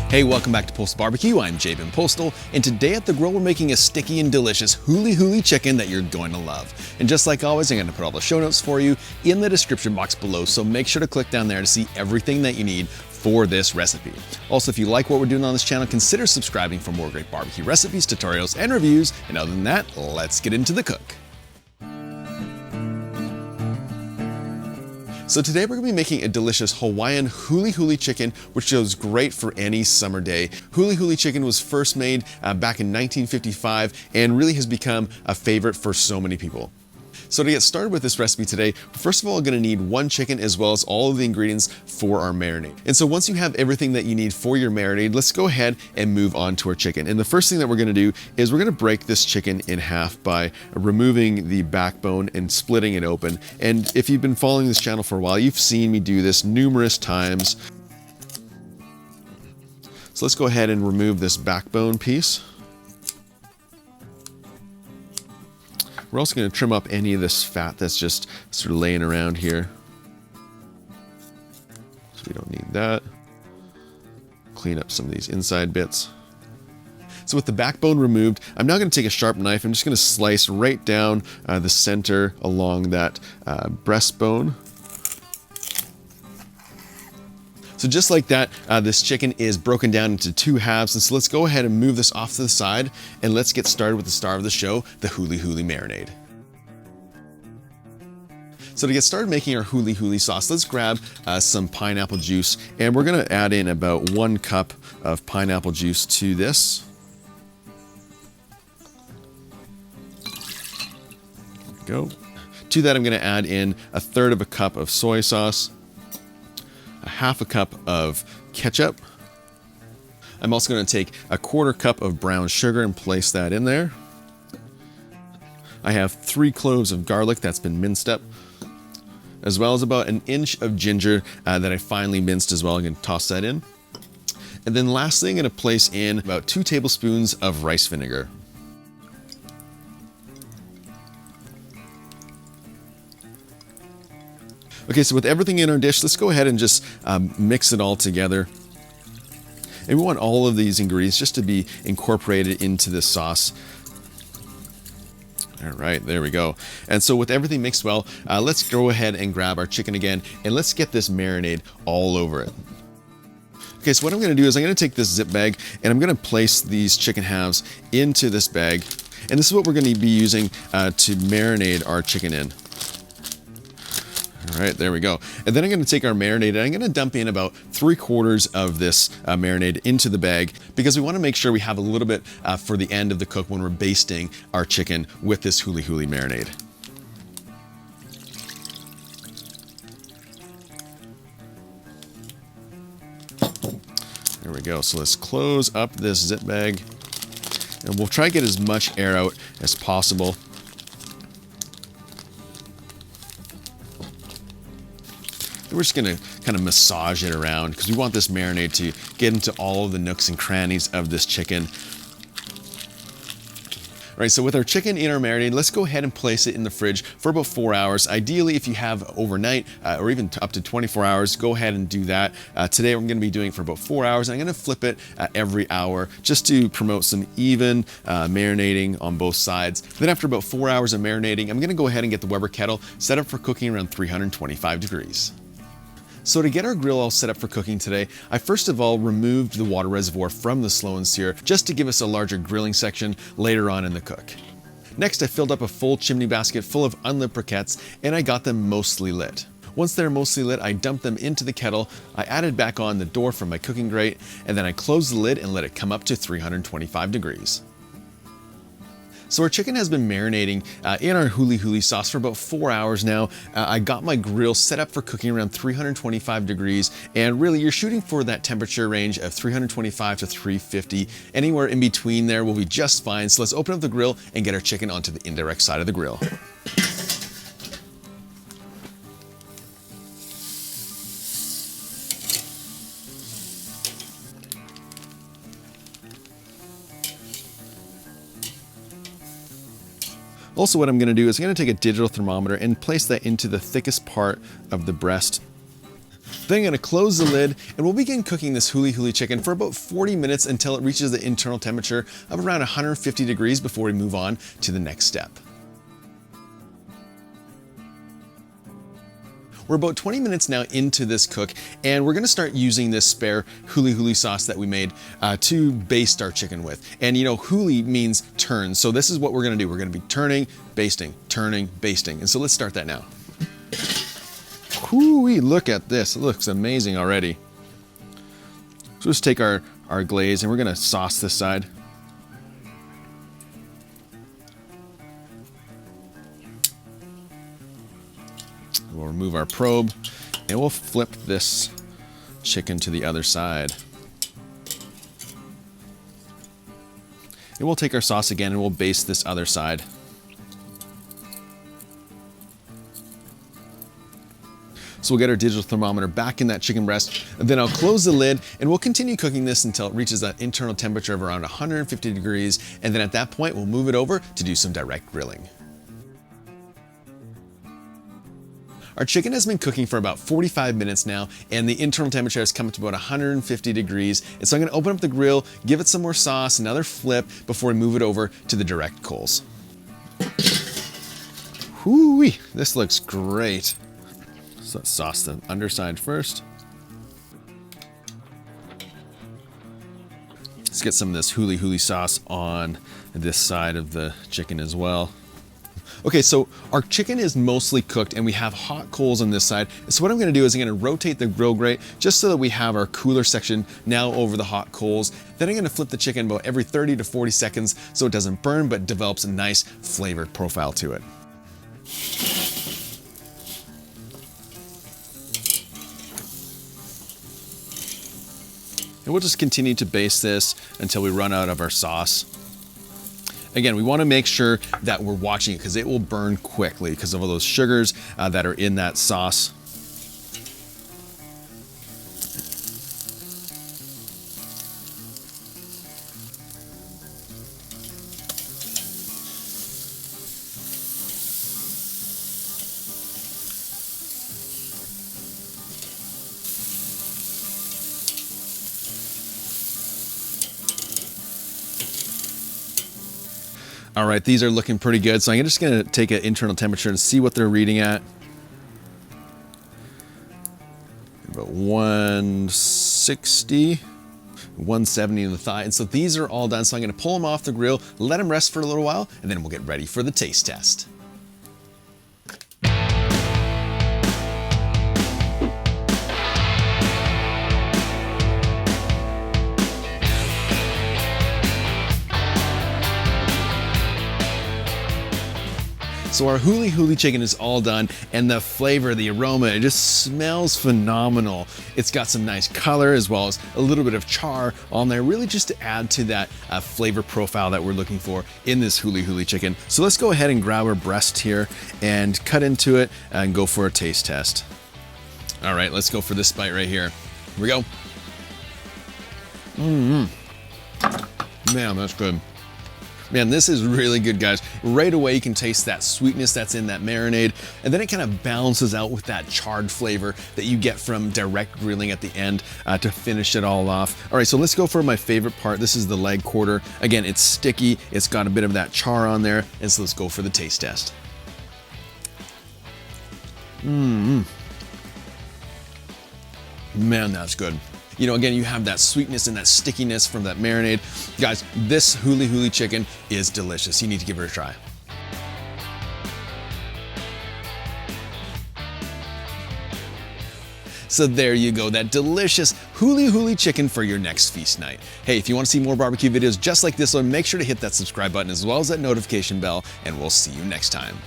Hey, welcome back to Postal Barbecue. I'm Jabin Postal, and today at the grill we're making a sticky and delicious Huli Huli Chicken that you're going to love. And just like always, I'm going to put all the show notes for you in the description box below, so make sure to click down there to see everything that you need for this recipe. Also, if you like what we're doing on this channel, consider subscribing for more great barbecue recipes, tutorials, and reviews. And other than that, let's get into the cook. So today we're going to be making a delicious Hawaiian Huli Huli Chicken, which goes great for any summer day. Huli Huli Chicken was first made back in 1955 and really has become a favorite for so many people. So to get started with this recipe today, first of all, we're going to need one chicken as well as all of the ingredients for our marinade. And so once you have everything that you need for your marinade, let's go ahead and move on to our chicken. And the first thing that we're going to do is we're going to break this chicken in half by removing the backbone and splitting it open. And if you've been following this channel for a while, you've seen me do this numerous times. So let's go ahead and remove this backbone piece. We're also going to trim up any of this fat that's just sort of laying around here. So we don't need that. Clean up some of these inside bits. So with the backbone removed, I'm now going to take a sharp knife. I'm just going to slice right down the center along that breastbone. So just like that, this chicken is broken down into two halves. And so let's go ahead and move this off to the side and let's get started with the star of the show, the Huli Huli marinade. So to get started making our Huli Huli sauce, let's grab some pineapple juice, and we're gonna add in about 1 cup of pineapple juice to this. There we go. To that, I'm gonna add in 1/3 cup of soy sauce, 1/2 cup of ketchup. I'm also going to take 1/4 cup of brown sugar and place that in there. I have 3 cloves of garlic that's been minced up, as well as about 1 inch of ginger that I finely minced as well. I'm going to toss that in. And then lastly, I'm going to place in about 2 tablespoons of rice vinegar. Okay, so with everything in our dish, let's go ahead and just mix it all together. And we want all of these ingredients just to be incorporated into this sauce. All right, there we go. And so with everything mixed well, let's go ahead and grab our chicken again, and let's get this marinade all over it. Okay, so what I'm gonna do is I'm gonna take this zip bag, and I'm gonna place these chicken halves into this bag. And this is what we're gonna be using to marinate our chicken in. All right, there we go. And then I'm going to take our marinade and I'm going to dump in about 3/4 of this marinade into the bag, because we want to make sure we have a little bit for the end of the cook when we're basting our chicken with this Huli Huli marinade. There we go. So let's close up this zip bag, and we'll try to get as much air out as possible. We're just gonna kind of massage it around because we want this marinade to get into all of the nooks and crannies of this chicken. All right, so with our chicken in our marinade, let's go ahead and place it in the fridge for about 4 hours. Ideally, if you have overnight or even up to 24 hours, go ahead and do that. Today, we're gonna be doing it for about 4 hours. I'm gonna flip it every hour just to promote some even marinating on both sides. Then after about 4 hours of marinating, I'm gonna go ahead and get the Weber Kettle set up for cooking around 325 degrees. So to get our grill all set up for cooking today, I first of all removed the water reservoir from the slow and sear just to give us a larger grilling section later on in the cook. Next, I filled up a full chimney basket full of unlimped briquettes, and I got them mostly lit. Once they're mostly lit, I dumped them into the kettle, I added back on the door from my cooking grate, and then I closed the lid and let it come up to 325 degrees. So our chicken has been marinating in our Huli Huli sauce for about 4 hours now. I got my grill set up for cooking around 325 degrees, and really you're shooting for that temperature range of 325 to 350. Anywhere in between there will be just fine. So let's open up the grill and get our chicken onto the indirect side of the grill. Also, what I'm going to do is I'm going to take a digital thermometer and place that into the thickest part of the breast. Then I'm gonna close the lid and we'll begin cooking this Huli Huli chicken for about 40 minutes until it reaches the internal temperature of around 150 degrees before we move on to the next step. We're about 20 minutes now into this cook, and we're gonna start using this spare Huli Huli sauce that we made to baste our chicken with. And you know, Huli means turn, so this is what we're gonna do. We're gonna be turning, basting, turning, basting. And so let's start that now. Whoo-wee, look at this, it looks amazing already. So let's take our glaze and we're gonna sauce this side. We'll remove our probe and we'll flip this chicken to the other side. And we'll take our sauce again and we'll baste this other side. So we'll get our digital thermometer back in that chicken breast, and then I'll close the lid and we'll continue cooking this until it reaches that internal temperature of around 150 degrees. And then at that point, we'll move it over to do some direct grilling. Our chicken has been cooking for about 45 minutes now, and the internal temperature has come up to about 150 degrees. And so I'm gonna open up the grill, give it some more sauce, another flip before we move it over to the direct coals. Whoo-wee, this looks great. So let's sauce the underside first. Let's get some of this Huli Huli sauce on this side of the chicken as well. Okay, so our chicken is mostly cooked and we have hot coals on this side. So what I'm gonna do is I'm gonna rotate the grill grate just so that we have our cooler section now over the hot coals. Then I'm gonna flip the chicken about every 30 to 40 seconds so it doesn't burn but develops a nice flavor profile to it. And we'll just continue to baste this until we run out of our sauce. Again, we want to make sure that we're watching it because it will burn quickly because of all those sugars that are in that sauce. All right, these are looking pretty good. So I'm just gonna take an internal temperature and see what they're reading at. About 160, 170 in the thigh. And so these are all done. So I'm gonna pull them off the grill, let them rest for a little while, and then we'll get ready for the taste test. So our Huli Huli chicken is all done, and the flavor, the aroma, it just smells phenomenal. It's got some nice color as well as a little bit of char on there, really just to add to that flavor profile that we're looking for in this Huli Huli chicken. So let's go ahead and grab our breast here and cut into it and go for a taste test. All right, let's go for this bite right here. Here we go. Man, that's good. Man, this is really good, guys. Right away, you can taste that sweetness that's in that marinade, and then it kind of balances out with that charred flavor that you get from direct grilling at the end to finish it all off. All right, so let's go for my favorite part. This is the leg quarter. Again, it's sticky. It's got a bit of that char on there, and so let's go for the taste test. Man, that's good. You know, again, you have that sweetness and that stickiness from that marinade. Guys, this Huli Huli chicken is delicious. You need to give it a try. So there you go, that delicious Huli Huli chicken for your next feast night. Hey, if you want to see more barbecue videos just like this one, make sure to hit that subscribe button as well as that notification bell, and we'll see you next time.